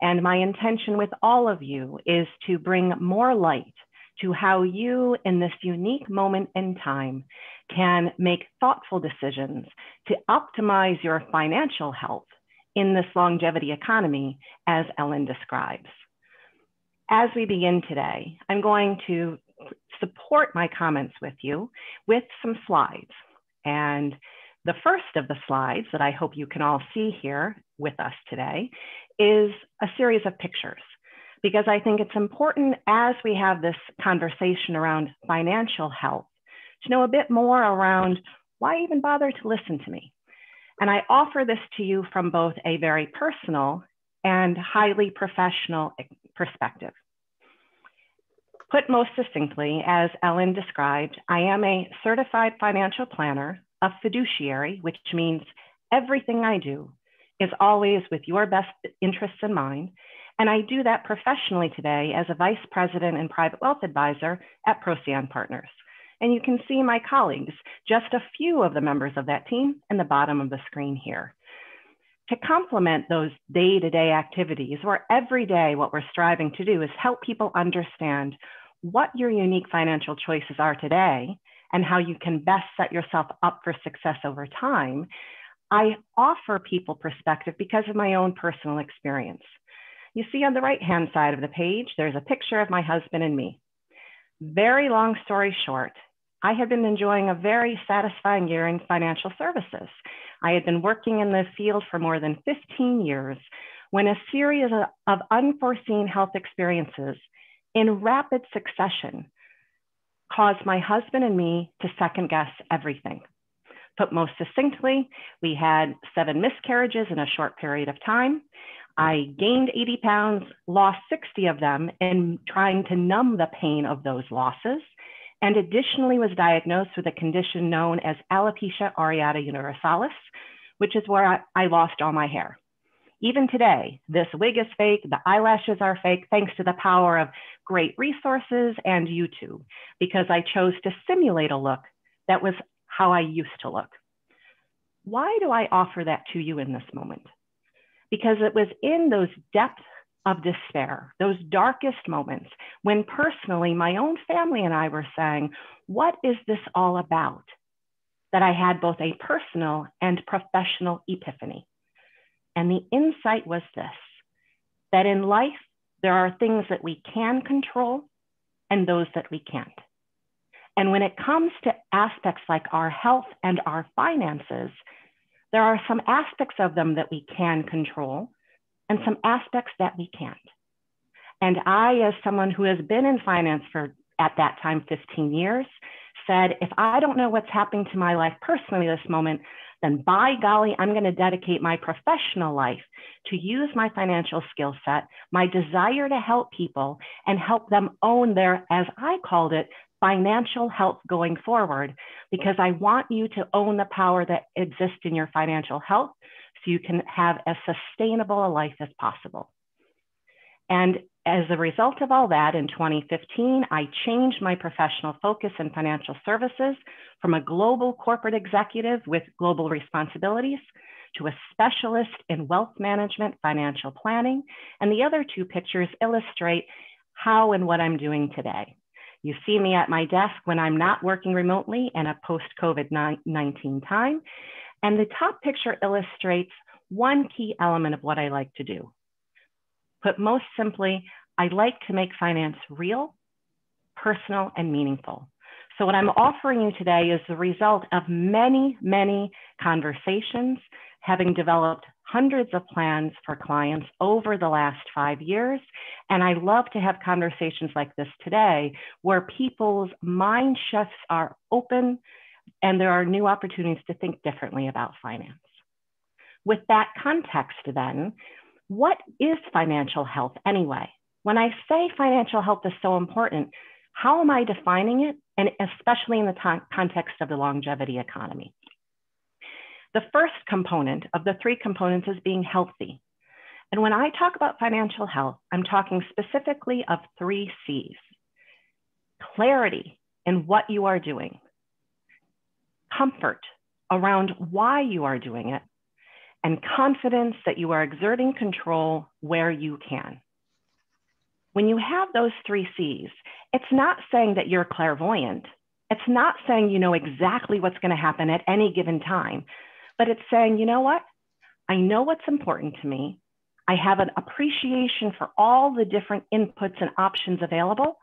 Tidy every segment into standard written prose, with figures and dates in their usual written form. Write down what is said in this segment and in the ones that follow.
And my intention with all of you is to bring more light to how you, in this unique moment in time, can make thoughtful decisions to optimize your financial health in this longevity economy, as Ellen describes. As we begin today, I'm going to support my comments with you with some slides. And the first of the slides that I hope you can all see here with us today is a series of pictures, because I think it's important as we have this conversation around financial health to know a bit more around why even bother to listen to me. And I offer this to you from both a very personal and highly professional perspective. Put most succinctly, as Ellen described, I am a certified financial planner, a fiduciary, which means everything I do is always with your best interests in mind. And I do that professionally today as a vice president and private wealth advisor at Procyon Partners. And you can see my colleagues, just a few of the members of that team in the bottom of the screen here. To complement those day-to-day activities, where every day what we're striving to do is help people understand what your unique financial choices are today and how you can best set yourself up for success over time, I offer people perspective because of my own personal experience. You see on the right-hand side of the page, there's a picture of my husband and me. Very long story short, I had been enjoying a very satisfying year in financial services. I had been working in the field for more than 15 years when a series of unforeseen health experiences in rapid succession caused my husband and me to second guess everything. Put most succinctly, we had 7 miscarriages in a short period of time. I gained 80 pounds, lost 60 of them in trying to numb the pain of those losses, and additionally was diagnosed with a condition known as alopecia areata universalis, which is where I lost all my hair. Even today, this wig is fake, the eyelashes are fake, thanks to the power of great resources and YouTube, because I chose to simulate a look that was how I used to look. Why do I offer that to you in this moment? Because it was in those depths of despair, those darkest moments, when personally my own family and I were saying, what is this all about? That I had both a personal and professional epiphany. And the insight was this, that in life, there are things that we can control and those that we can't. And when it comes to aspects like our health and our finances, there are some aspects of them that we can control and some aspects that we can't. And I, as someone who has been in finance for, at that time, 15 years, said, if I don't know what's happening to my life personally this moment, then by golly, I'm going to dedicate my professional life to use my financial skill set, my desire to help people and help them own their, as I called it, financial health going forward, because I want you to own the power that exists in your financial health so you can have as sustainable a life as possible. And as a result of all that, in 2015, I changed my professional focus in financial services from a global corporate executive with global responsibilities to a specialist in wealth management, financial planning. And the other 2 pictures illustrate how and what I'm doing today. You see me at my desk when I'm not working remotely in a post-COVID-19 time. And the top picture illustrates one key element of what I like to do. Put most simply, I like to make finance real, personal, and meaningful. So what I'm offering you today is the result of many, many conversations, having developed hundreds of plans for clients over the last 5 years. And I love to have conversations like this today, where people's mind shifts are open and there are new opportunities to think differently about finance. With that context then, what is financial health anyway? When I say financial health is so important, how am I defining it? And especially in the context of the longevity economy. The first component of the 3 components is being healthy. And when I talk about financial health, I'm talking specifically of 3 C's. Clarity in what you are doing, comfort around why you are doing it, and confidence that you are exerting control where you can. When you have those 3 C's, it's not saying that you're clairvoyant. It's not saying you know exactly what's going to happen at any given time, but it's saying, you know what? I know what's important to me. I have an appreciation for all the different inputs and options available.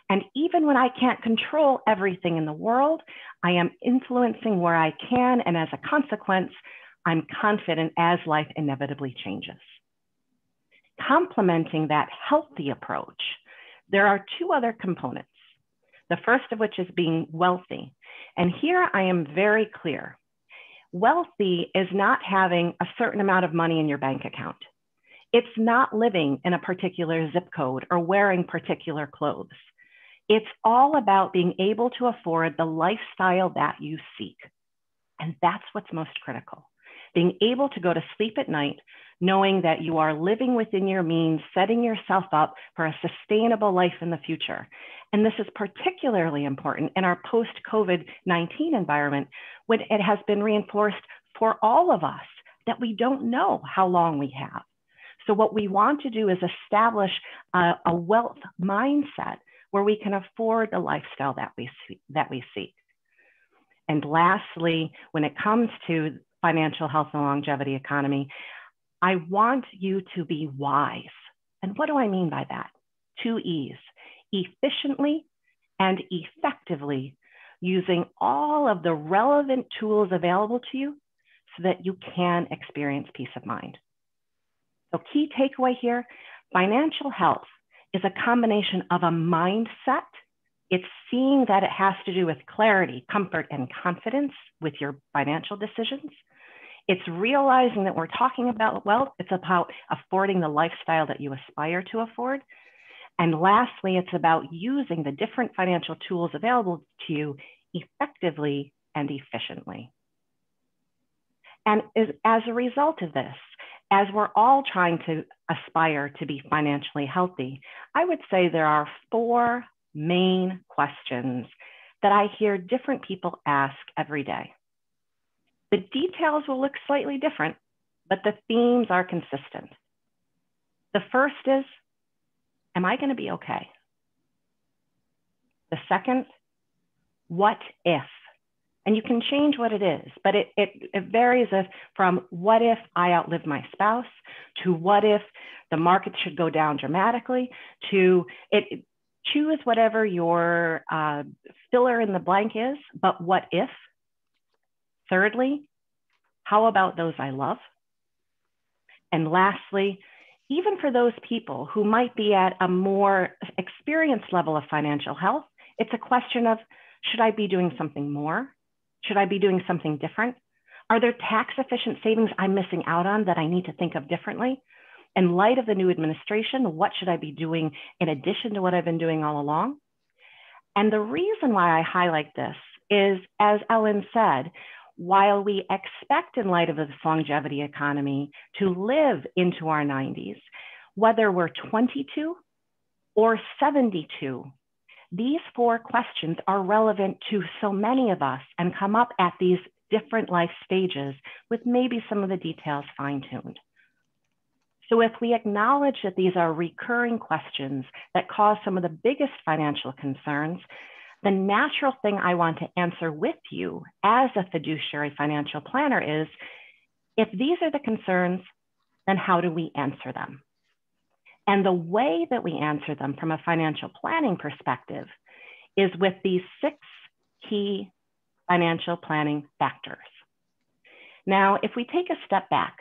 And even when I can't control everything in the world, I am influencing where I can. And as a consequence, I'm confident as life inevitably changes. Complementing that healthy approach, there are 2 other components. The first of which is being wealthy. And here I am very clear. Wealthy is not having a certain amount of money in your bank account. It's not living in a particular zip code or wearing particular clothes. It's all about being able to afford the lifestyle that you seek. And that's what's most critical. Being able to go to sleep at night, knowing that you are living within your means, setting yourself up for a sustainable life in the future. And this is particularly important in our post-COVID-19 environment, when it has been reinforced for all of us that we don't know how long we have. So what we want to do is establish a wealth mindset where we can afford the lifestyle that we seek. And lastly, when it comes to financial health and longevity economy, I want you to be wise. And what do I mean by that? 2 E's, efficiently and effectively, using all of the relevant tools available to you so that you can experience peace of mind. So key takeaway here, financial health is a combination of a mindset. It's seeing that it has to do with clarity, comfort, and confidence with your financial decisions. It's realizing that we're talking about wealth. It's about affording the lifestyle that you aspire to afford. And lastly, it's about using the different financial tools available to you effectively and efficiently. And as a result of this, as we're all trying to aspire to be financially healthy, I would say there are 4 main questions that I hear different people ask every day. The details will look slightly different, but the themes are consistent. The first is, am I going to be okay? The second, what if? And you can change what it is, but it varies from what if I outlive my spouse, to what if the market should go down dramatically, to choose whatever your filler in the blank is, but what if? Thirdly, how about those I love? And lastly, even for those people who might be at a more experienced level of financial health, it's a question of, should I be doing something more? Should I be doing something different? Are there tax efficient savings I'm missing out on that I need to think of differently? In light of the new administration, what should I be doing in addition to what I've been doing all along? And the reason why I highlight this is, as Ellen said, while we expect in light of this longevity economy to live into our 90s, whether we're 22 or 72, these 4 questions are relevant to so many of us and come up at these different life stages with maybe some of the details fine-tuned. So if we acknowledge that these are recurring questions that cause some of the biggest financial concerns, the natural thing I want to answer with you as a fiduciary financial planner is, if these are the concerns, then how do we answer them? And the way that we answer them from a financial planning perspective is with these 6 key financial planning factors. Now, if we take a step back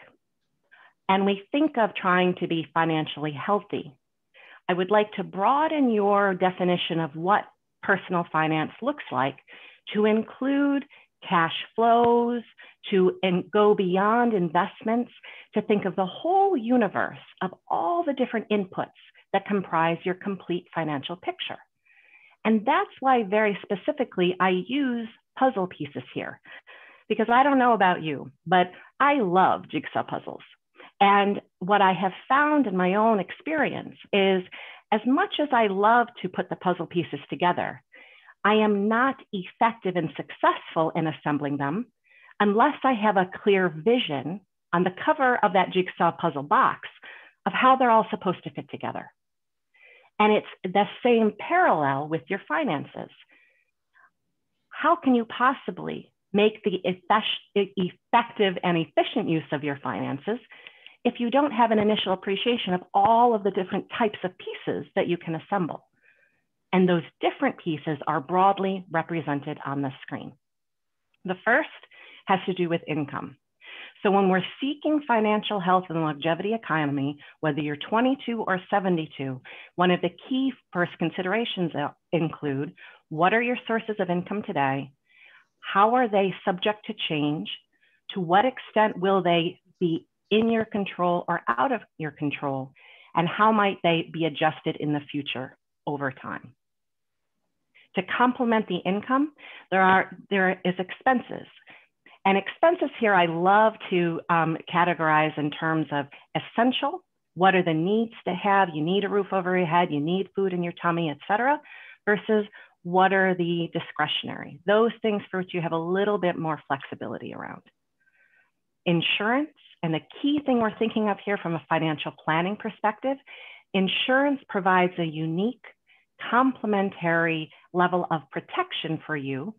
and we think of trying to be financially healthy, I would like to broaden your definition of what personal finance looks like to include cash flows, to go beyond investments, to think of the whole universe of all the different inputs that comprise your complete financial picture. And that's why very specifically I use puzzle pieces here, because I don't know about you, but I love jigsaw puzzles. And what I have found in my own experience is, as much as I love to put the puzzle pieces together, I am not effective and successful in assembling them unless I have a clear vision on the cover of that jigsaw puzzle box of how they're all supposed to fit together. And it's the same parallel with your finances. How can you possibly make the effective and efficient use of your finances if you don't have an initial appreciation of all of the different types of pieces that you can assemble? And those different pieces are broadly represented on the screen. The first has to do with income. So when we're seeking financial health and longevity economy, whether you're 22 or 72, one of the key first considerations include, what are your sources of income today? How are they subject to change? To what extent will they be in your control or out of your control? And how might they be adjusted in the future over time? To complement the income, there is expenses. And expenses here, I love to categorize in terms of essential. What are the needs to have? You need a roof over your head, you need food in your tummy, et cetera, versus what are the discretionary? Those things for which you have a little bit more flexibility around. Insurance, and the key thing we're thinking of here from a financial planning perspective, insurance provides a unique complementary level of protection for you,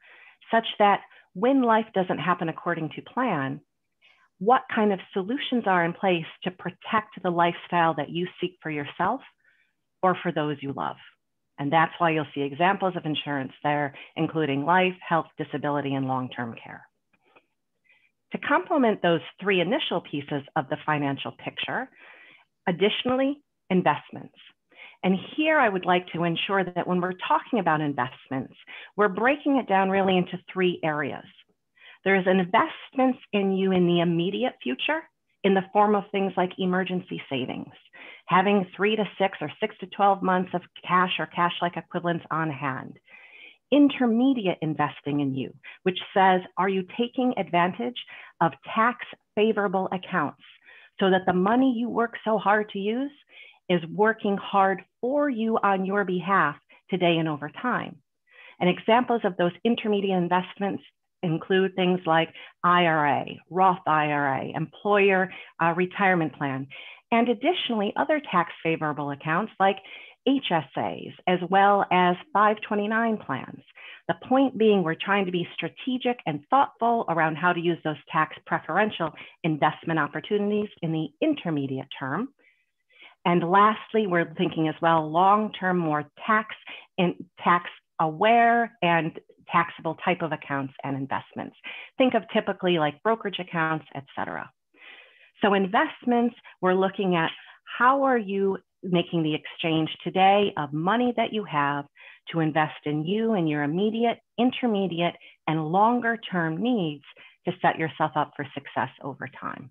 such that when life doesn't happen according to plan, what kind of solutions are in place to protect the lifestyle that you seek for yourself or for those you love. And that's why you'll see examples of insurance there, including life, health, disability, and long-term care. To complement those three initial pieces of the financial picture, additionally, investments. And here I would like to ensure that when we're talking about investments, we're breaking it down really into three areas. There's investments in you in the immediate future in the form of things like emergency savings, having 3 to 6 or 6 to 12 months of cash or cash-like equivalents on hand. Intermediate investing in you, which says, are you taking advantage of tax favorable accounts so that the money you work so hard to use is working hard for you on your behalf today and over time? And examples of those intermediate investments include things like IRA, Roth IRA, employer retirement plan, and additionally other tax favorable accounts like HSAs, as well as 529 plans. The point being, we're trying to be strategic and thoughtful around how to use those tax preferential investment opportunities in the intermediate term. And lastly, we're thinking as well, long-term, more tax aware and taxable type of accounts and investments. Think of typically like brokerage accounts, et cetera. So investments, we're looking at how are you making the exchange today of money that you have to invest in you and your immediate, intermediate, and longer term needs to set yourself up for success over time.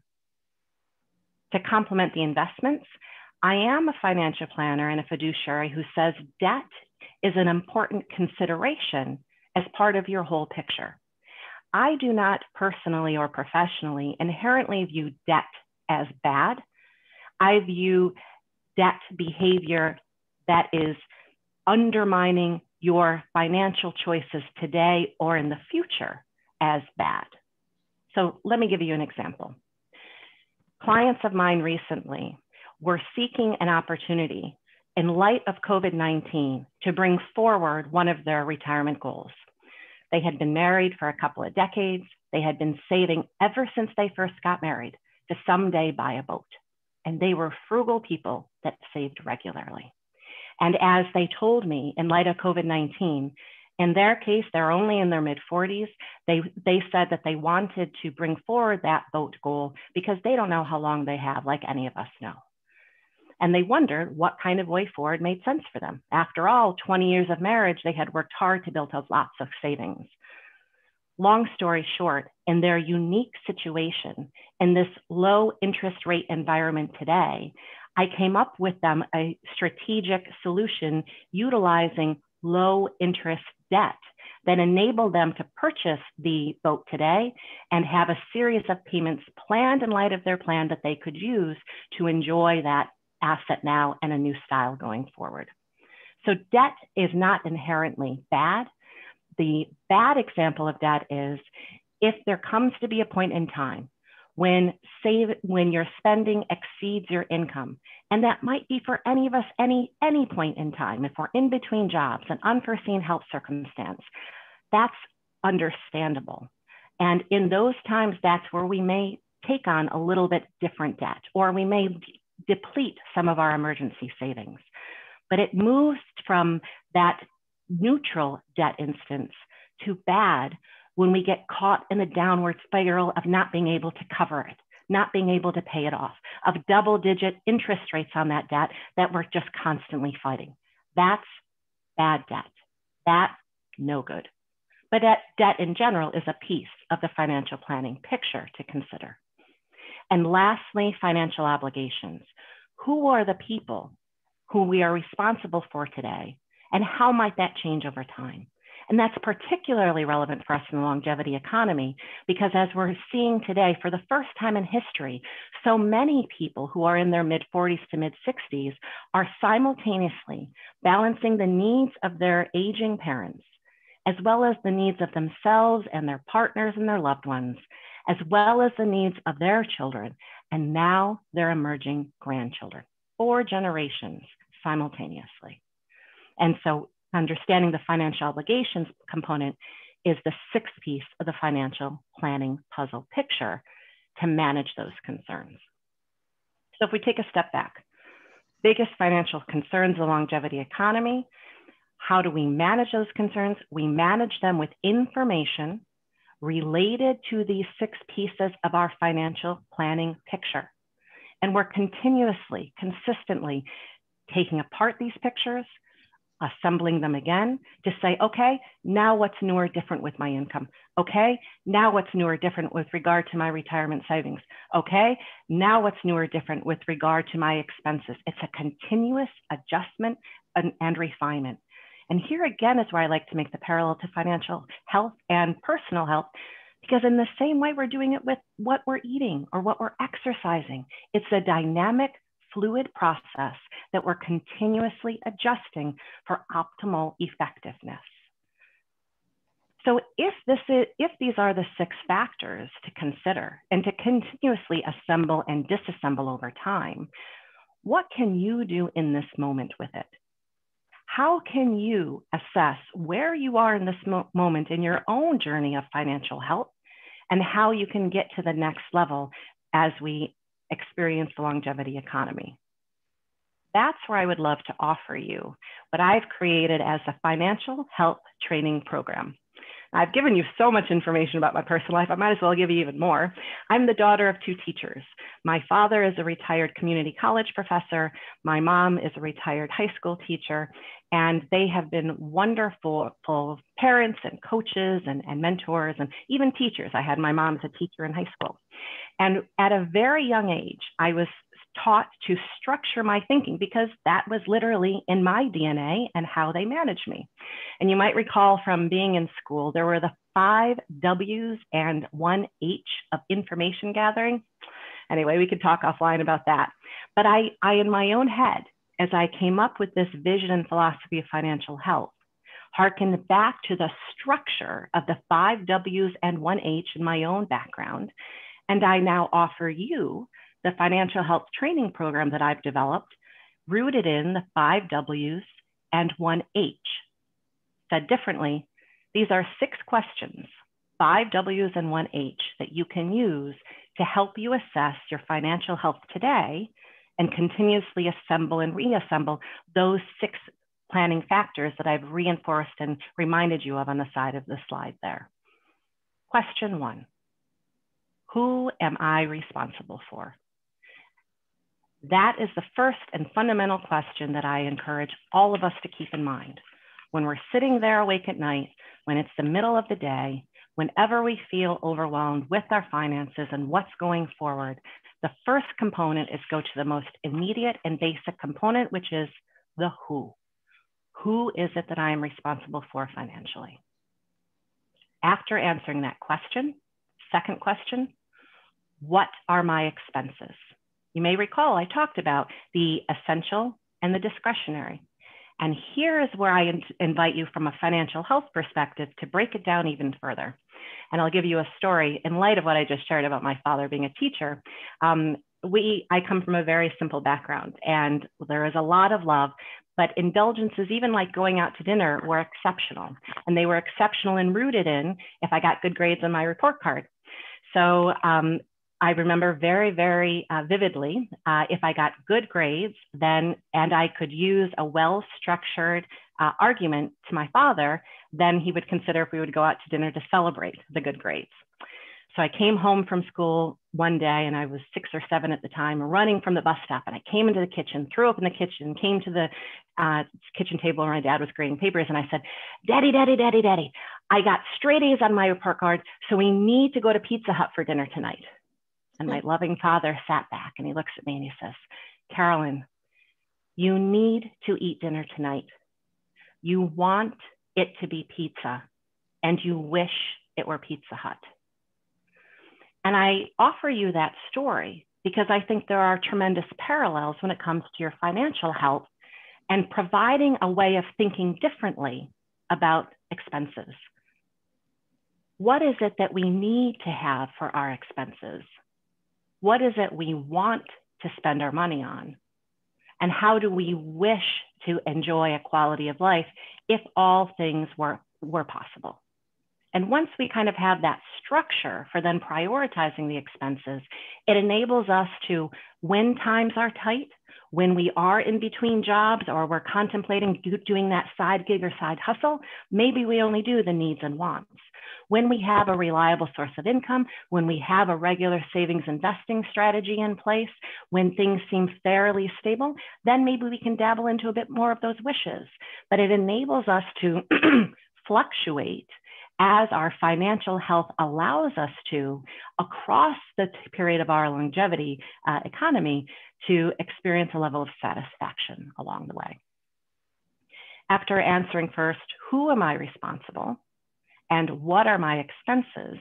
To complement the investments, I am a financial planner and a fiduciary who says debt is an important consideration as part of your whole picture. I do not personally or professionally inherently view debt as bad. I view debt behavior that is undermining your financial choices today or in the future as bad. So let me give you an example. Clients of mine recently were seeking an opportunity in light of COVID-19 to bring forward one of their retirement goals. They had been married for a couple of decades. They had been saving ever since they first got married to someday buy a boat. And they were frugal people that saved regularly. And as they told me, in light of COVID-19, in their case, they're only in their mid-40s. They said that they wanted to bring forward that boat goal because they don't know how long they have, like any of us know. And they wondered what kind of way forward made sense for them. After all, 20 years of marriage, they had worked hard to build up lots of savings. Long story short, in their unique situation, in this low interest rate environment today, I came up with them a strategic solution utilizing low interest debt that enabled them to purchase the boat today and have a series of payments planned in light of their plan that they could use to enjoy that asset now and a new style going forward. So debt is not inherently bad. The bad example of debt is if there comes to be a point in time when your spending exceeds your income. And that might be for any of us, any point in time. If we're in between jobs, an unforeseen health circumstance, that's understandable. And in those times, that's where we may take on a little bit different debt, or we may deplete some of our emergency savings. But it moves from that neutral debt instance to bad when we get caught in a downward spiral of not being able to cover it, not being able to pay it off, of double-digit interest rates on that debt that we're just constantly fighting. That's bad debt. That's no good. But debt in general is a piece of the financial planning picture to consider. And lastly, financial obligations. Who are the people who we are responsible for today, and how might that change over time? And that's particularly relevant for us in the longevity economy, because as we're seeing today, for the first time in history, so many people who are in their mid-40s to mid-60s are simultaneously balancing the needs of their aging parents, as well as the needs of themselves and their partners and their loved ones, as well as the needs of their children, and now their emerging grandchildren, 4 generations simultaneously. And so understanding the financial obligations component is the 6th piece of the financial planning puzzle picture to manage those concerns. So if we take a step back, biggest financial concerns of the longevity economy, how do we manage those concerns? We manage them with information related to these 6 pieces of our financial planning picture. And we're continuously, consistently taking apart these pictures, assembling them again to say, okay, now what's new or different with my income? Okay, now what's new or different with regard to my retirement savings? Okay, now what's new or different with regard to my expenses? It's a continuous adjustment and refinement. And here again is where I like to make the parallel to financial health and personal health, because in the same way we're doing it with what we're eating or what we're exercising. It's a dynamic, fluid process that we're continuously adjusting for optimal effectiveness. So if these are the 6 factors to consider and to continuously assemble and disassemble over time, what can you do in this moment with it? How can you assess where you are in this moment in your own journey of financial health, and how you can get to the next level as we experience the longevity economy? That's where I would love to offer you what I've created as a financial health training program. I've given you so much information about my personal life, I might as well give you even more. I'm the daughter of 2 teachers. My father is a retired community college professor. My mom is a retired high school teacher, and they have been wonderful parents and coaches and mentors and even teachers. I had my mom as a teacher in high school. And at a very young age, I was taught to structure my thinking, because that was literally in my DNA and how they managed me. And you might recall from being in school, there were the 5 W's and 1 H of information gathering. Anyway, we could talk offline about that. But I in my own head, as I came up with this vision and philosophy of financial health, harkened back to the structure of the 5 W's and 1 H in my own background. And I now offer you the financial health training program that I've developed, rooted in the 5 W's and 1 H. Said differently, these are 6 questions, 5 W's and 1 H, that you can use to help you assess your financial health today and continuously assemble and reassemble those 6 planning factors that I've reinforced and reminded you of on the side of the slide there. Question 1, who am I responsible for? That is the first and fundamental question that I encourage all of us to keep in mind. When we're sitting there awake at night, when it's the middle of the day, whenever we feel overwhelmed with our finances and what's going forward, the first component is go to the most immediate and basic component, which is the who. Who is it that I am responsible for financially? After answering that question, second question, what are my expenses? You may recall I talked about the essential and the discretionary. And here is where I invite you from a financial health perspective to break it down even further. And I'll give you a story in light of what I just shared about my father being a teacher. I come from a very simple background, and there is a lot of love, but indulgences, even like going out to dinner, were exceptional. And they were exceptional and rooted in if I got good grades on my report card. So I remember very, very vividly, if I got good grades, then, and I could use a well-structured argument to my father, then he would consider if we would go out to dinner to celebrate the good grades. So I came home from school one day, and I was 6 or 7 at the time, running from the bus stop, and I came into the kitchen, threw open the kitchen, came to the kitchen table where my dad was grading papers, and I said, Daddy, Daddy, Daddy, Daddy, I got straight A's on my report card, so we need to go to Pizza Hut for dinner tonight. And my loving father sat back, and he looks at me and he says, Carolyn, you need to eat dinner tonight. You want it to be pizza, and you wish it were Pizza Hut. And I offer you that story because I think there are tremendous parallels when it comes to your financial health and providing a way of thinking differently about expenses. What is it that we need to have for our expenses? What is it we want to spend our money on? And how do we wish to enjoy a quality of life if all things were possible? And once we kind of have that structure for then prioritizing the expenses, it enables us to, when times are tight, when we are in between jobs or we're contemplating doing that side gig or side hustle, maybe we only do the needs and wants. When we have a reliable source of income, when we have a regular savings investing strategy in place, when things seem fairly stable, then maybe we can dabble into a bit more of those wishes. But it enables us to fluctuate as our financial health allows us to, across the period of our longevity economy, to experience a level of satisfaction along the way. After answering first, who am I responsible? And what are my expenses?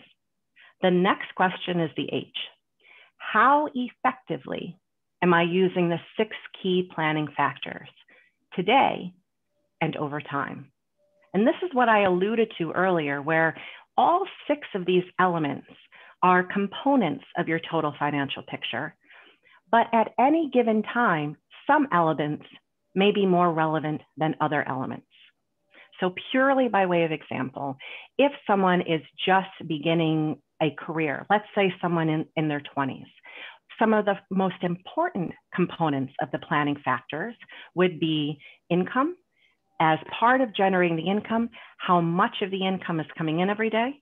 The next question is the H. How effectively am I using the 6 key planning factors today and over time? And this is what I alluded to earlier, where all 6 of these elements are components of your total financial picture. But at any given time, some elements may be more relevant than other elements. So purely by way of example, if someone is just beginning a career, let's say someone in their 20s, some of the most important components of the planning factors would be income. As part of generating the income, how much of the income is coming in every day,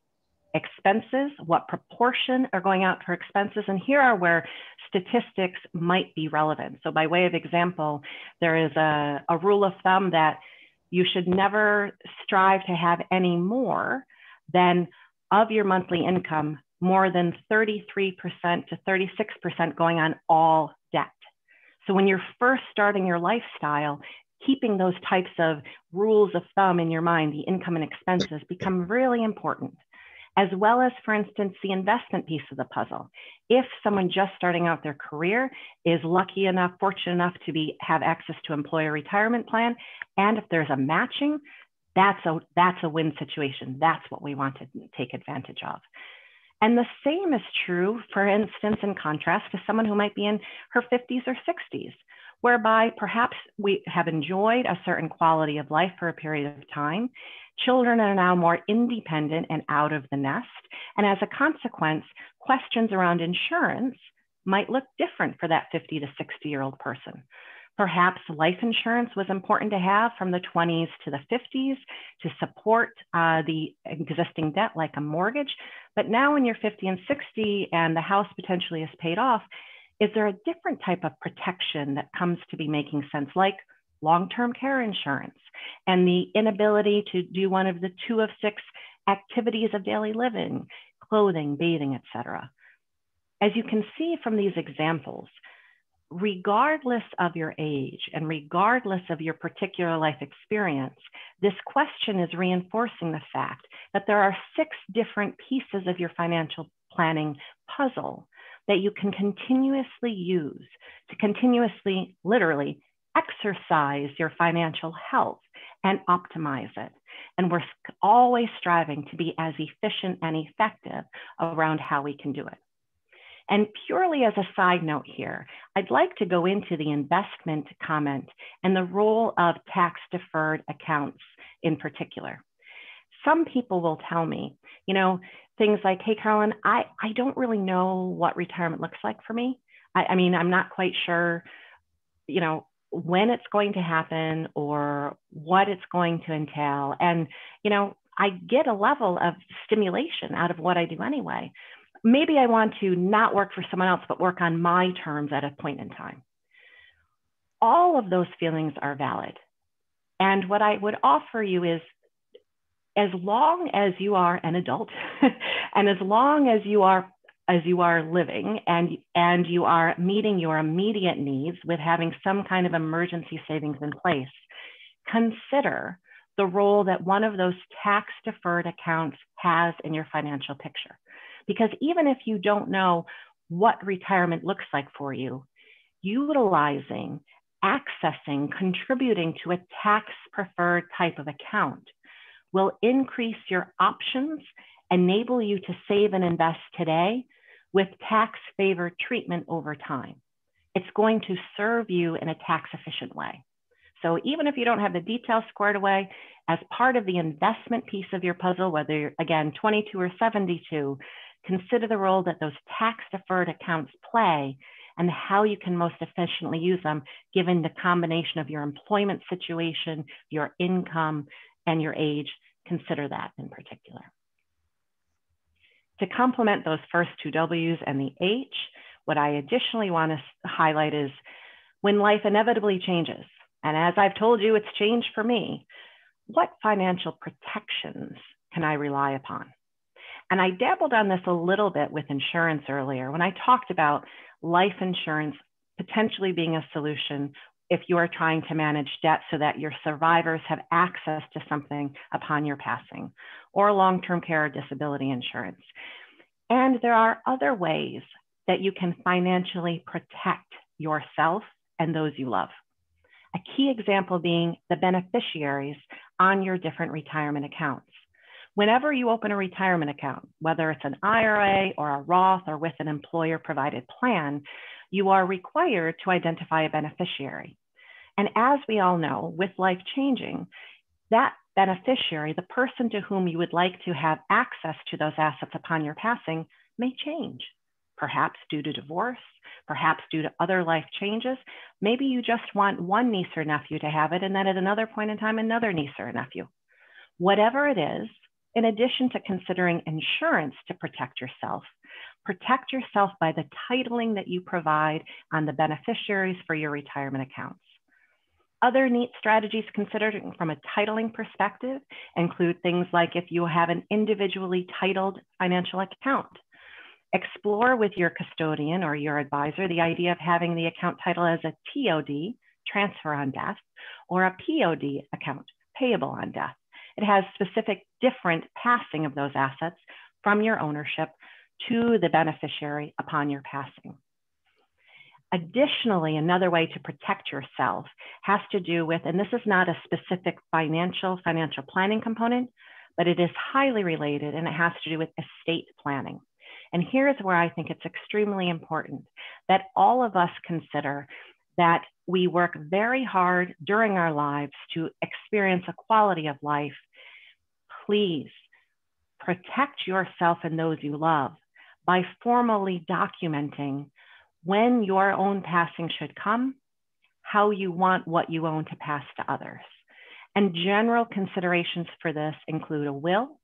expenses, what proportion are going out for expenses, and here are where statistics might be relevant. So by way of example, there is a rule of thumb that you should never strive to have any more than of your monthly income, more than 33% to 36% going on all debt. So when you're first starting your lifestyle, keeping those types of rules of thumb in your mind, the income and expenses, become really important, as well as, for instance, the investment piece of the puzzle. If someone just starting out their career is lucky enough, fortunate enough to have access to employer retirement plan, and if there's a matching, that's a win situation. That's what we want to take advantage of. And the same is true, for instance, in contrast to someone who might be in her 50s or 60s, whereby perhaps we have enjoyed a certain quality of life for a period of time. Children are now more independent and out of the nest. And as a consequence, questions around insurance might look different for that 50 to 60-year-old person. Perhaps life insurance was important to have from the 20s to the 50s to support the existing debt like a mortgage. But now when you're 50 and 60 and the house potentially is paid off, is there a different type of protection that comes to be making sense, like long-term care insurance and the inability to do one of the 2 of 6 activities of daily living, clothing, bathing, etc. As you can see from these examples, regardless of your age and regardless of your particular life experience, this question is reinforcing the fact that there are 6 different pieces of your financial planning puzzle that you can continuously use to continuously, literally, exercise your financial health and optimize it. And we're always striving to be as efficient and effective around how we can do it. And purely as a side note here, I'd like to go into the investment comment and the role of tax-deferred accounts in particular. Some people will tell me, things like, hey, Carolyn, I don't really know what retirement looks like for me. I mean, I'm not quite sure, when it's going to happen or what it's going to entail. And, I get a level of stimulation out of what I do anyway. Maybe I want to not work for someone else, but work on my terms at a point in time. All of those feelings are valid. And what I would offer you is, as long as you are an adult and as long as you are living and you are meeting your immediate needs with having some kind of emergency savings in place, consider the role that one of those tax-deferred accounts has in your financial picture. Because even if you don't know what retirement looks like for you, utilizing, accessing, contributing to a tax-preferred type of account will increase your options, enable you to save and invest today with tax-favored treatment over time. It's going to serve you in a tax-efficient way. So even if you don't have the details squared away, as part of the investment piece of your puzzle, whether you're, again, 22 or 72, consider the role that those tax-deferred accounts play and how you can most efficiently use them, given the combination of your employment situation, your income, and your age. Consider that in particular. To complement those first two W's and the H, what I additionally want to highlight is when life inevitably changes, and as I've told you, it's changed for me, what financial protections can I rely upon? And I dabbled on this a little bit with insurance earlier when I talked about life insurance potentially being a solution if you are trying to manage debt so that your survivors have access to something upon your passing, or long-term care or disability insurance. And there are other ways that you can financially protect yourself and those you love. A key example being the beneficiaries on your different retirement accounts. Whenever you open a retirement account, whether it's an IRA or a Roth or with an employer-provided plan, you are required to identify a beneficiary. And as we all know, with life changing, that beneficiary, the person to whom you would like to have access to those assets upon your passing, may change, perhaps due to divorce, perhaps due to other life changes. Maybe you just want one niece or nephew to have it, and then at another point in time, another niece or nephew. Whatever it is, in addition to considering insurance to protect yourself by the titling that you provide on the beneficiaries for your retirement accounts. Other neat strategies considered from a titling perspective include things like if you have an individually titled financial account, explore with your custodian or your advisor the idea of having the account title as a TOD, transfer on death, or a POD account, payable on death. It has specific different passing of those assets from your ownership to the beneficiary upon your passing. Additionally, another way to protect yourself has to do with, and this is not a specific financial planning component, but it is highly related, and it has to do with estate planning. And here's where I think it's extremely important that all of us consider that we work very hard during our lives to experience a quality of life. Please protect yourself and those you love by formally documenting when your own passing should come, how you want what you own to pass to others. And general considerations for this include a will,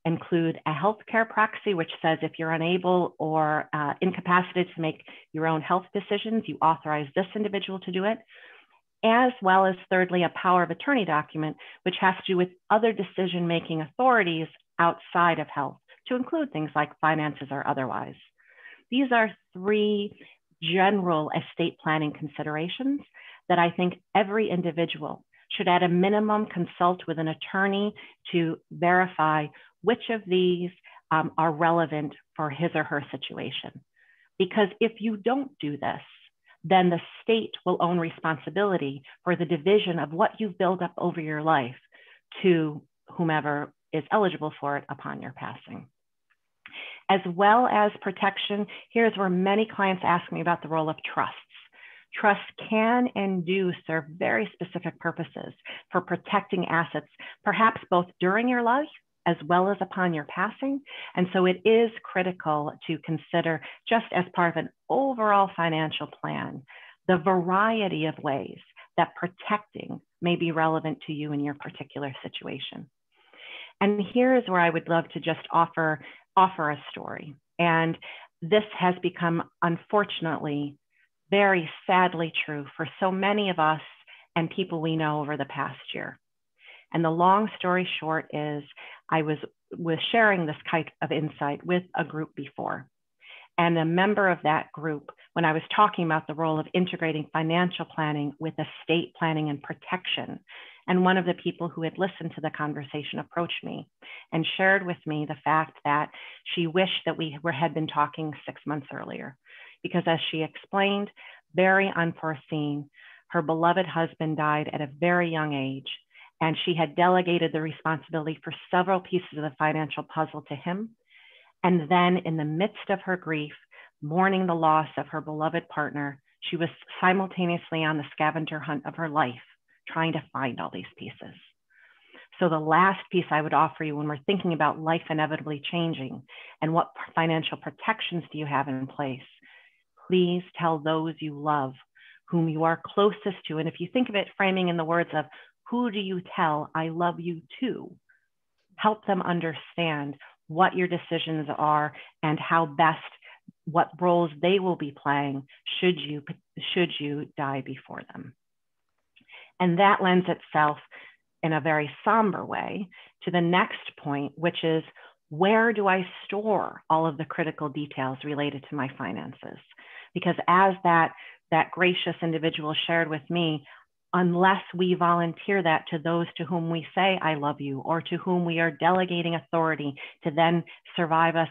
include a healthcare proxy, which says if you're unable or incapacitated to make your own health decisions, you authorize this individual to do it, as well as thirdly, a power of attorney document, which has to do with other decision-making authorities outside of health, to include things like finances or otherwise. These are three general estate planning considerations that I think every individual should at a minimum consult with an attorney to verify which of these are relevant for his or her situation. Because if you don't do this, then the state will own responsibility for the division of what you've built up over your life to whomever is eligible for it upon your passing. As well as protection, here's where many clients ask me about the role of trusts. Trusts can and do serve very specific purposes for protecting assets, perhaps both during your life as well as upon your passing. And so it is critical to consider, just as part of an overall financial plan, the variety of ways that protecting may be relevant to you in your particular situation. And here is where I would love to just offer a story. And this has become, unfortunately, very sadly true for so many of us and people we know over the past year. And the long story short is, I was sharing this kind of insight with a group before. And a member of that group, when I was talking about the role of integrating financial planning with estate planning and protection, and one of the people who had listened to the conversation approached me and shared with me the fact that she wished that we had been talking 6 months earlier, because as she explained, very unforeseen, her beloved husband died at a very young age, and she had delegated the responsibility for several pieces of the financial puzzle to him. And then in the midst of her grief, mourning the loss of her beloved partner, she was simultaneously on the scavenger hunt of her life, trying to find all these pieces. So the last piece I would offer you when we're thinking about life inevitably changing and what financial protections do you have in place, please tell those you love, whom you are closest to. And if you think of it framing in the words of, who do you tell I love you to? Help them understand what your decisions are and how best, what roles they will be playing should you die before them. And that lends itself in a very somber way to the next point, which is, where do I store all of the critical details related to my finances? Because as that gracious individual shared with me, unless we volunteer that to those to whom we say, I love you, or to whom we are delegating authority to then survive us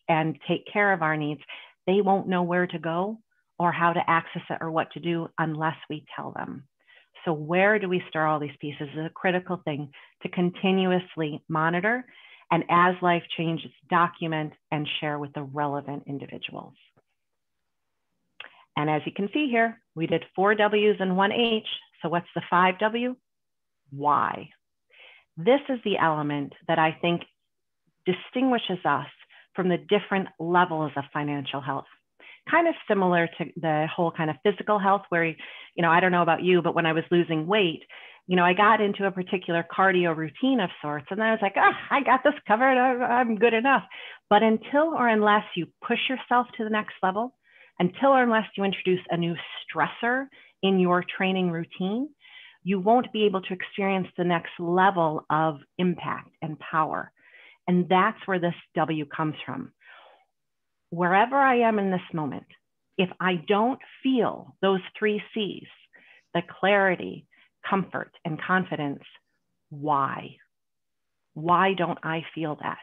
and take care of our needs, they won't know where to go or how to access it or what to do unless we tell them. So where do we store all these pieces is a critical thing to continuously monitor, and as life changes, document and share with the relevant individuals. And as you can see here, we did 4 W's and 1 H. So what's the 5 W? Why? This is the element that I think distinguishes us from the different levels of financial health. Kind of similar to the whole kind of physical health where, I don't know about you, but when I was losing weight, I got into a particular cardio routine of sorts, and then I was like, I got this covered, I'm good enough. But until or unless you push yourself to the next level, until or unless you introduce a new stressor in your training routine, you won't be able to experience the next level of impact and power. And that's where this W comes from. Wherever I am in this moment, if I don't feel those 3 C's, the clarity, comfort, and confidence, why? Why don't I feel that?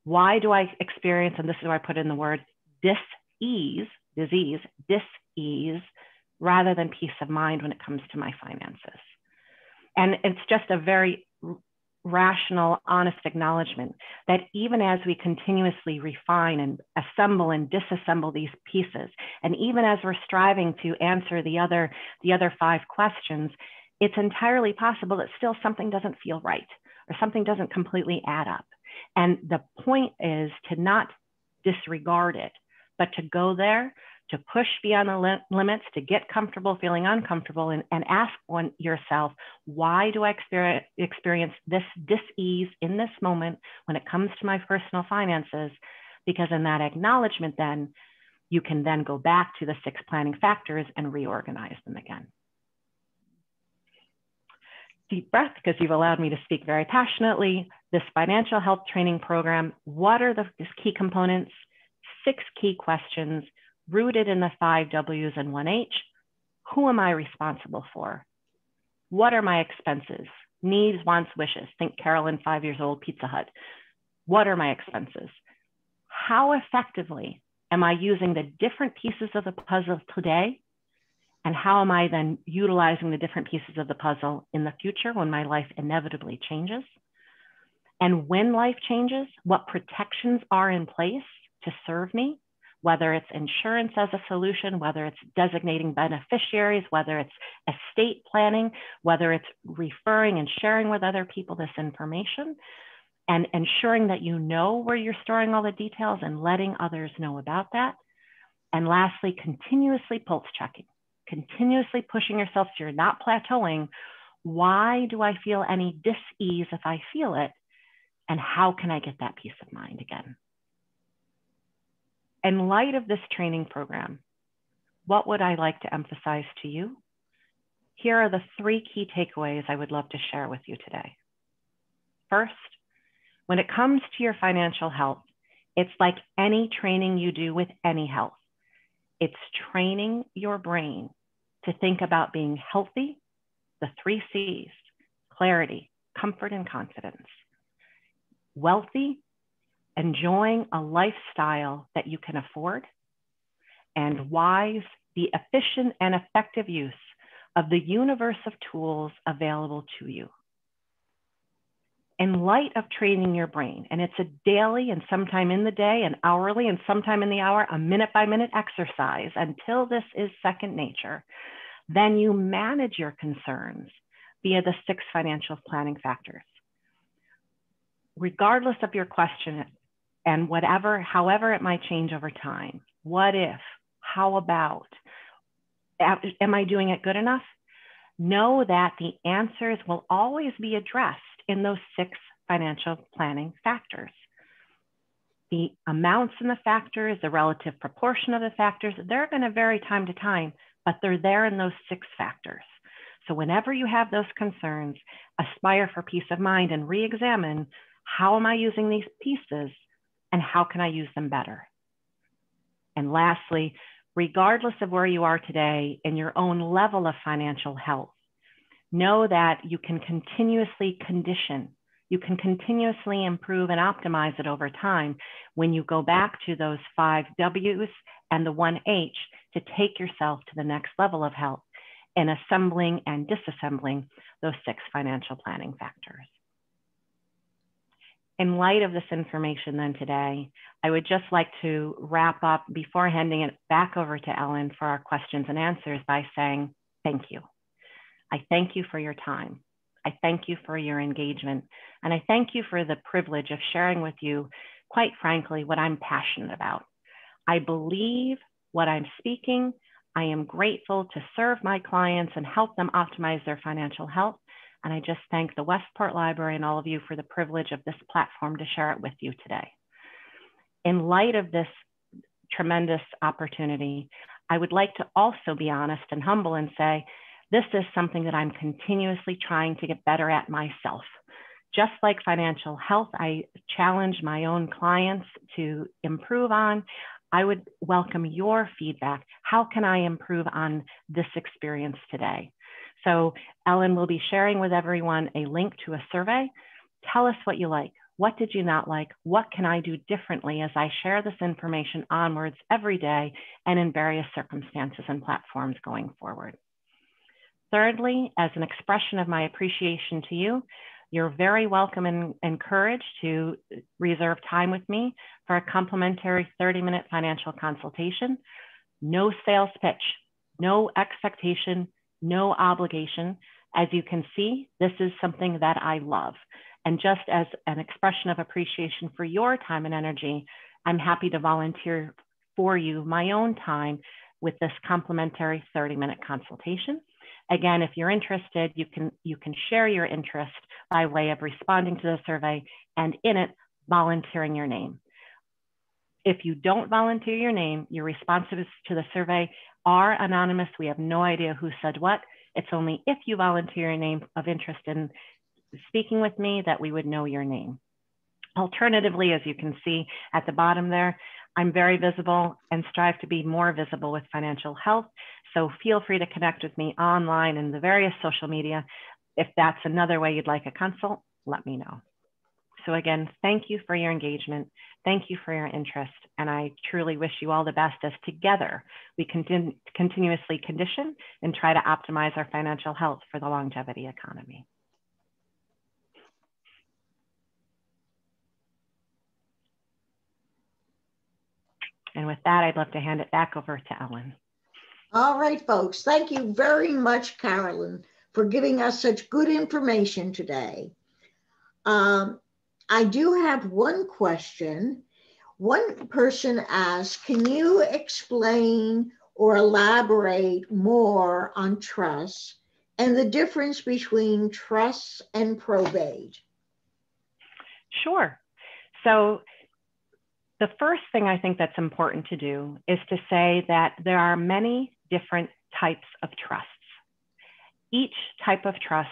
Why do I experience, and this is where I put in the word dis-ease, rather than peace of mind when it comes to my finances? And it's just a very rational, honest acknowledgement that even as we continuously refine and assemble and disassemble these pieces, and even as we're striving to answer the other 5 questions, it's entirely possible that still something doesn't feel right or something doesn't completely add up. And the point is to not disregard it, but to go there, to push beyond the limits, to get comfortable feeling uncomfortable, and ask yourself, why do I experience this dis-ease in this moment when it comes to my personal finances? Because in that acknowledgement, then you can then go back to the 6 planning factors and reorganize them again. Deep breath, because you've allowed me to speak very passionately. This financial health training program, what are the key components? 6 key questions rooted in the 5 W's and 1 H. Who am I responsible for? What are my expenses? Needs, wants, wishes. Think Carolyn, 5 years old, Pizza Hut. What are my expenses? How effectively am I using the different pieces of the puzzle today And how am I then utilizing the different pieces of the puzzle in the future when my life inevitably changes? And when life changes, what protections are in place to serve me, whether it's insurance as a solution, whether it's designating beneficiaries, whether it's estate planning, whether it's referring and sharing with other people this information, and ensuring that you know where you're storing all the details and letting others know about that. And lastly, continuously pulse checking, continuously pushing yourself so you're not plateauing. Why do I feel any dis-ease if I feel it? And how can I get that peace of mind again? In light of this training program, what would I like to emphasize to you? Here are the 3 key takeaways I would love to share with you today. First, when it comes to your financial health, it's like any training you do with any health. It's training your brain to think about being healthy, the 3 C's, clarity, comfort, and confidence. Wealthy, enjoying a lifestyle that you can afford, and wise, the efficient and effective use of the universe of tools available to you. In light of training your brain, and it's a daily and sometime in the day, an hourly and sometime in the hour, a minute-by-minute exercise until this is second nature, then you manage your concerns via the 6 financial planning factors. Regardless of your question and however it might change over time, what if, how about, am I doing it good enough? Know that the answers will always be addressed in those 6 financial planning factors. The amounts in the factors, the relative proportion of the factors, they're going to vary time to time, but they're there in those 6 factors. So whenever you have those concerns, aspire for peace of mind and re-examine, how am I using these pieces and how can I use them better? And lastly, regardless of where you are today in your own level of financial health, know that you can continuously condition, you can continuously improve and optimize it over time when you go back to those 5 W's and the 1 H to take yourself to the next level of health in assembling and disassembling those 6 financial planning factors. In light of this information then today, I would just like to wrap up before handing it back over to Ellen for our questions and answers by saying thank you. I thank you for your time. I thank you for your engagement. And I thank you for the privilege of sharing with you, quite frankly, what I'm passionate about. I believe what I'm speaking. I am grateful to serve my clients and help them optimize their financial health. And I just thank the Westport Library and all of you for the privilege of this platform to share it with you today. In light of this tremendous opportunity, I would like to also be honest and humble and say, this is something that I'm continuously trying to get better at myself. Just like financial health, I challenge my own clients to improve on. I would welcome your feedback. How can I improve on this experience today? So Ellen will be sharing with everyone a link to a survey. Tell us what you like. What did you not like? What can I do differently as I share this information onwards every day and in various circumstances and platforms going forward? Thirdly, as an expression of my appreciation to you, you're very welcome and encouraged to reserve time with me for a complimentary 30-minute financial consultation. No sales pitch, no expectation, no obligation. As you can see, this is something that I love. And just as an expression of appreciation for your time and energy, I'm happy to volunteer for you my own time with this complimentary 30-minute consultation. Again, if you're interested, you can share your interest by way of responding to the survey and in it, volunteering your name. If you don't volunteer your name, your responses to the survey are anonymous. We have no idea who said what. It's only if you volunteer your name of interest in speaking with me that we would know your name. Alternatively, as you can see at the bottom there, I'm very visible and strive to be more visible with financial health. So feel free to connect with me online and the various social media. If that's another way you'd like a consult, let me know. So again, thank you for your engagement. Thank you for your interest. And I truly wish you all the best as together we continuously condition and try to optimize our financial health for the longevity economy. And with that, I'd love to hand it back over to Ellen. All right, folks. Thank you very much, Carolyn, for giving us such good information today. I do have one question. One person asked, can you explain or elaborate more on trusts and the difference between trusts and probate? Sure. So the first thing I think that's important to do is to say that there are many different types of trusts. Each type of trust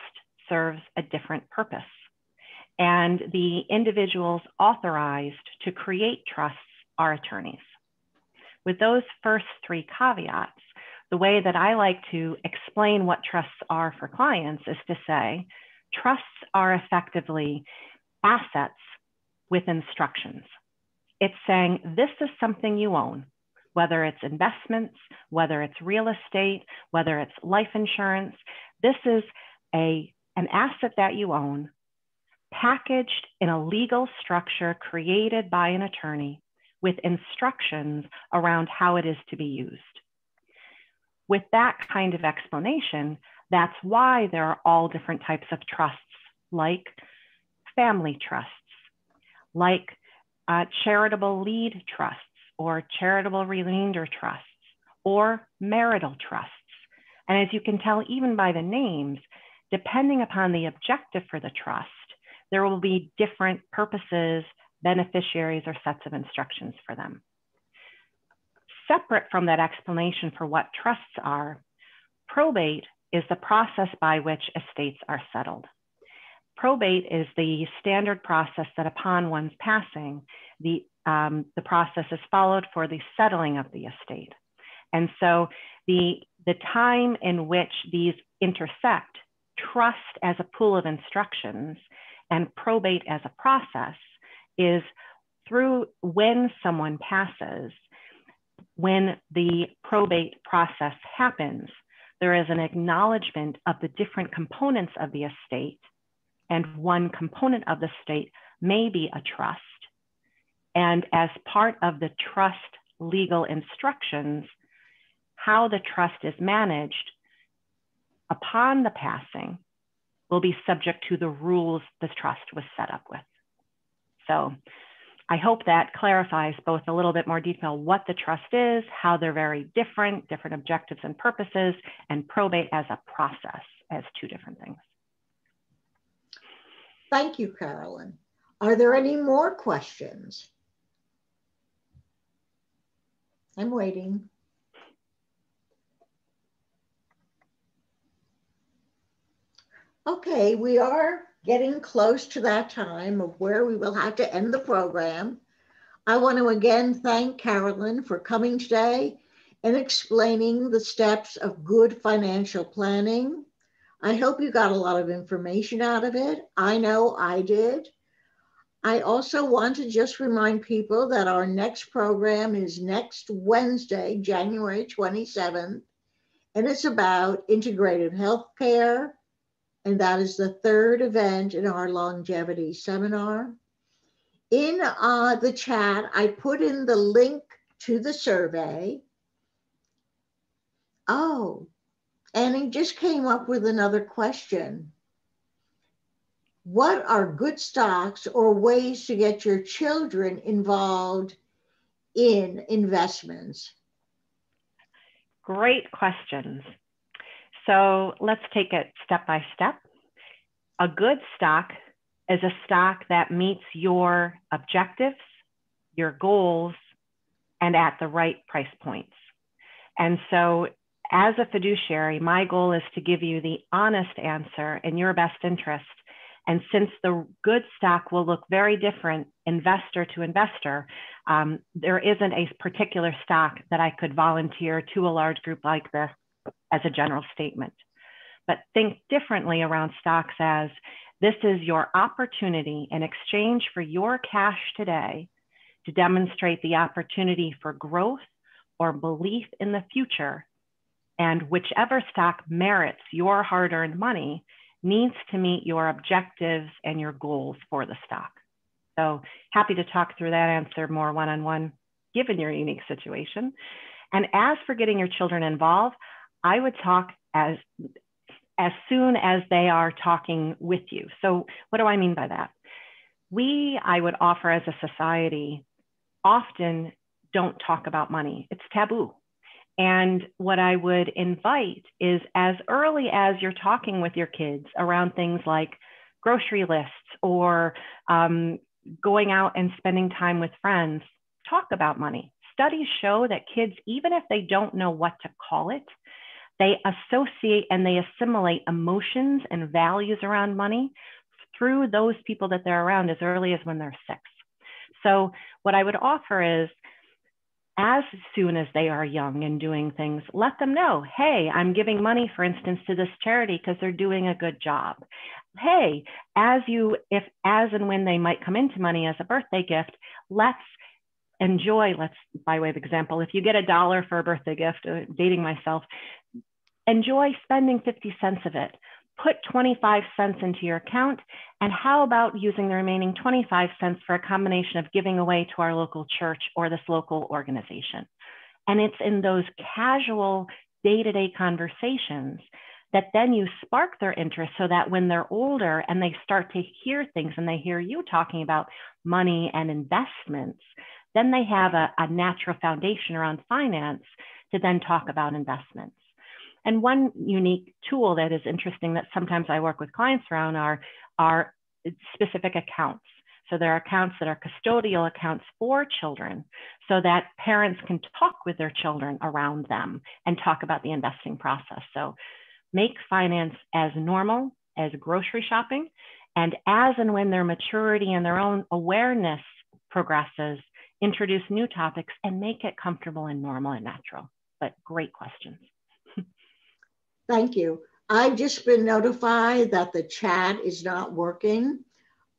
serves a different purpose. And the individuals authorized to create trusts are attorneys. With those first three caveats, the way that I like to explain what trusts are for clients is to say, trusts are effectively assets with instructions. It's saying, this is something you own, whether it's investments, whether it's real estate, whether it's life insurance. This is an asset that you own, packaged in a legal structure created by an attorney with instructions around how it is to be used. With that kind of explanation, that's why there are all different types of trusts, like family trusts, like charitable lead trusts, or charitable remainder trusts, or marital trusts. And as you can tell, even by the names, depending upon the objective for the trust, there will be different purposes, beneficiaries, or sets of instructions for them. Separate from that explanation for what trusts are, probate is the process by which estates are settled. Probate is the standard process that upon one's passing, the process is followed for the settling of the estate. And so the time in which these intersect, trust as a pool of instructions and probate as a process, is through when someone passes. When the probate process happens, there is an acknowledgement of the different components of the estate, and one component of the estate may be a trust. And as part of the trust legal instructions, how the trust is managed upon the passing will be subject to the rules the trust was set up with. So I hope that clarifies both a little bit more detail what the trust is, how they're very different objectives and purposes, and probate as a process as two different things. Thank you, Carolyn. Are there any more questions? I'm waiting. Okay, we are getting close to that time of where we will have to end the program. I want to again thank Carolyn for coming today and explaining the steps of good financial planning. I hope you got a lot of information out of it. I know I did. I also want to just remind people that our next program is next Wednesday, January 27th, and it's about integrative healthcare. And that is the third event in our longevity seminar. In the chat, I put in the link to the survey. Oh, Annie just came up with another question. What are good stocks or ways to get your children involved in investments? Great questions. So let's take it step by step. A good stock is a stock that meets your objectives, your goals, and at the right price points. And so as a fiduciary, my goal is to give you the honest answer in your best interest. And since the good stock will look very different investor to investor, there isn't a particular stock that I could volunteer to a large group like this as a general statement. But think differently around stocks as This is your opportunity in exchange for your cash today to demonstrate the opportunity for growth or belief in the future. And whichever stock merits your hard-earned money needs to meet your objectives and your goals for the stock. So happy to talk through that answer more one-on-one, given your unique situation. And as for getting your children involved, I would talk as soon as they are talking with you. So what do I mean by that? I would offer as a society, often don't talk about money. It's taboo. And what I would invite is as early as you're talking with your kids around things like grocery lists or going out and spending time with friends, talk about money. Studies show that kids, even if they don't know what to call it, they associate and they assimilate emotions and values around money through those people that they're around as early as when they're 6. So what I would offer is, as soon as they are young and doing things, let them know, hey, I'm giving money, for instance, to this charity because they're doing a good job. Hey, as and when they might come into money as a birthday gift, let's, by way of example, if you get $1 for a birthday gift, dating myself, enjoy spending 50 cents of it. Put 25 cents into your account, and how about using the remaining 25 cents for a combination of giving away to our local church or this local organization? And it's in those casual day-to-day conversations that then you spark their interest, so that when they're older and they start to hear things and they hear you talking about money and investments, then they have a natural foundation around finance to then talk about investments. And one unique tool that is interesting that sometimes I work with clients around are specific accounts. So there are accounts that are custodial accounts for children, so that parents can talk with their children around them and talk about the investing process. So make finance as normal as grocery shopping, and as and when their maturity and their own awareness progresses, introduce new topics and make it comfortable and normal and natural. But great questions. Thank you. I've just been notified that the chat is not working.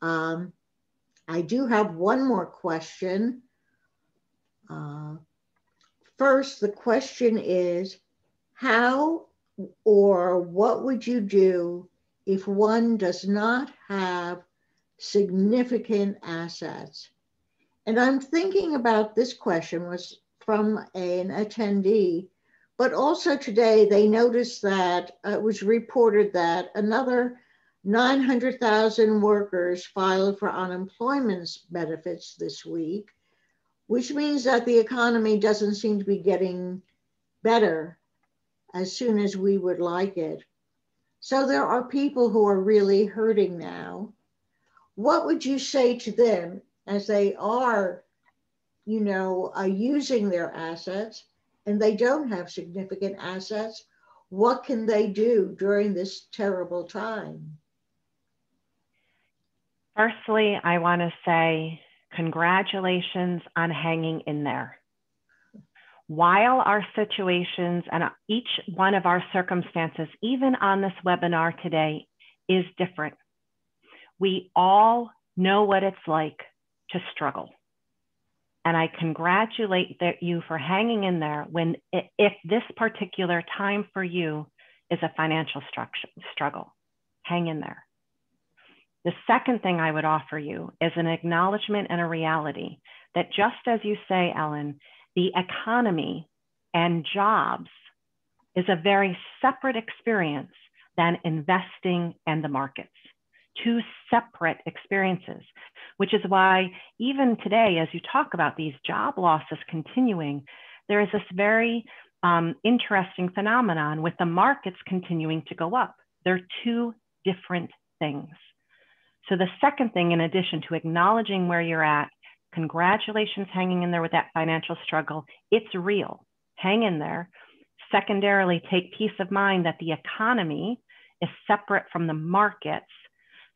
I do have one more question. First, the question is, how or what would you do if one does not have significant assets? And I'm thinking about this question was from an attendee. But also today, they noticed that it was reported that another 900,000 workers filed for unemployment benefits this week, which means that the economy doesn't seem to be getting better as soon as we would like it. So there are people who are really hurting now. What would you say to them as they are, using their assets, and they don't have significant assets? What can they do during this terrible time? Firstly, I want to say congratulations on hanging in there. While our situations and each one of our circumstances, even on this webinar today, is different, we all know what it's like to struggle. And I congratulate you for hanging in there if this particular time for you is a financial struggle. Hang in there. The second thing I would offer you is an acknowledgement and a reality that, just as you say, Ellen, the economy and jobs is a very separate experience than investing and the markets. Two separate experiences, which is why even today, as you talk about these job losses continuing, there is this very interesting phenomenon with the markets continuing to go up. They're two different things. So the second thing, in addition to acknowledging where you're at, congratulations hanging in there with that financial struggle. It's real. Hang in there. Secondarily, take peace of mind that the economy is separate from the markets.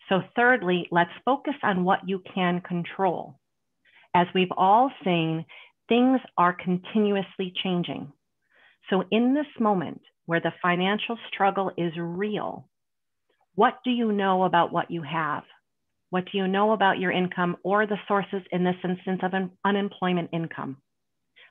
So thirdly, let's focus on what you can control. As we've all seen, things are continuously changing. So in this moment where the financial struggle is real, What do you know about what you have? What do you know about your income or the sources in this instance of unemployment income?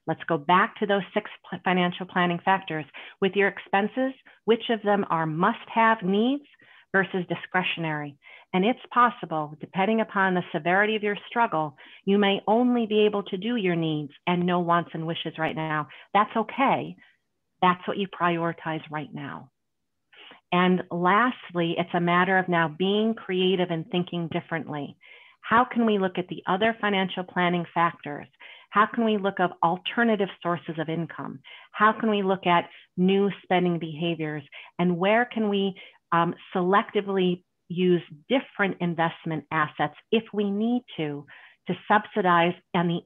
Let's go back to those 6 financial planning factors. With your expenses, which of them are must-have needs versus discretionary? And it's possible, depending upon the severity of your struggle, you may only be able to do your needs and no wants and wishes right now. That's okay. That's what you prioritize right now. And lastly, it's a matter of now being creative and thinking differently. How can we look at the other financial planning factors? How can we look at alternative sources of income? How can we look at new spending behaviors? And where can we selectively use different investment assets if we need to subsidize on the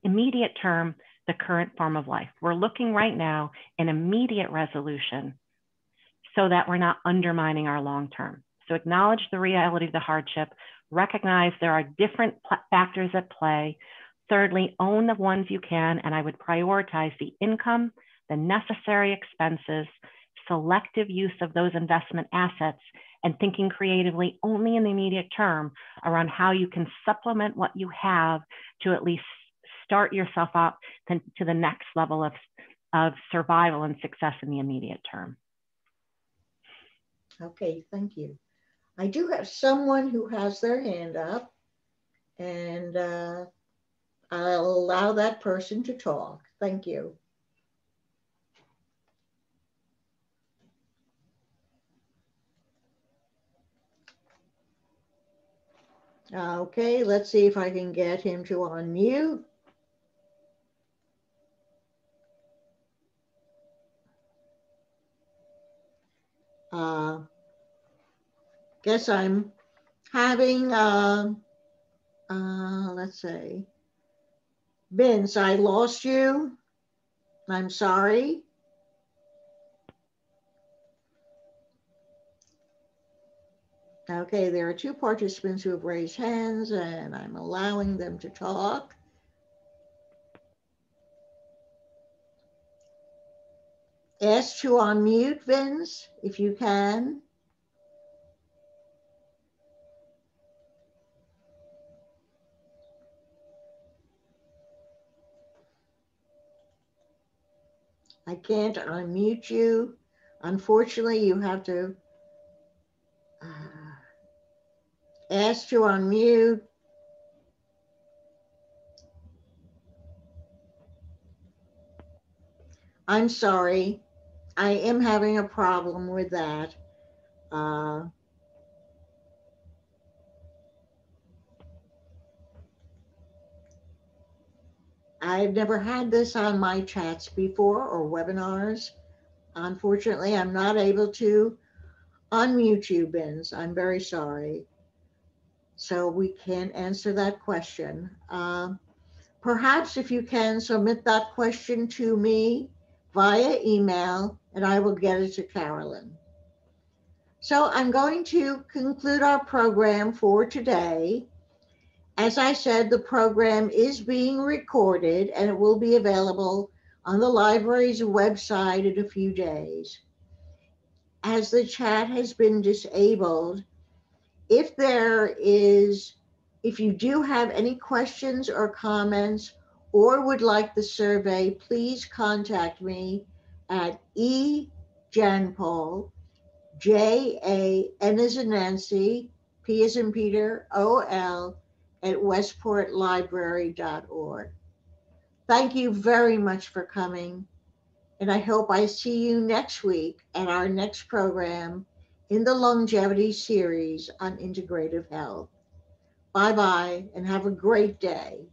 immediate term the current form of life? We're looking right now in immediate resolution so that we're not undermining our long term. So acknowledge the reality of the hardship, recognize there are different factors at play. Thirdly, own the ones you can, and I would prioritize the income, the necessary expenses, selective use of those investment assets, and thinking creatively only in the immediate term around how you can supplement what you have to at least start yourself up to the next level of survival and success in the immediate term. Okay, thank you. I do have someone who has their hand up, and I'll allow that person to talk. Thank you. Okay, let's see if I can get him to unmute. Guess I'm having, let's see. Vince, I lost you. I'm sorry. Okay, there are 2 participants who have raised hands, and I'm allowing them to talk. Ask to unmute, Vince, if you can. I can't unmute you. Unfortunately, you have to ask to unmute. I'm sorry. I am having a problem with that. I've never had this on my chats before or webinars. Unfortunately, I'm not able to unmute you, Benz. I'm very sorry. So we can't answer that question. Perhaps if you can submit that question to me via email, and I will get it to Carolyn. So I'm going to conclude our program for today. As I said, the program is being recorded and it will be available on the library's website in a few days. As the chat has been disabled, if you do have any questions or comments or would like the survey, please contact me at ejanpaul, Jan as in Nancy, P as in Peter, OL, at westportlibrary.org. Thank you very much for coming, and I hope I see you next week at our next program in the longevity series on integrative health. Bye-bye, and have a great day.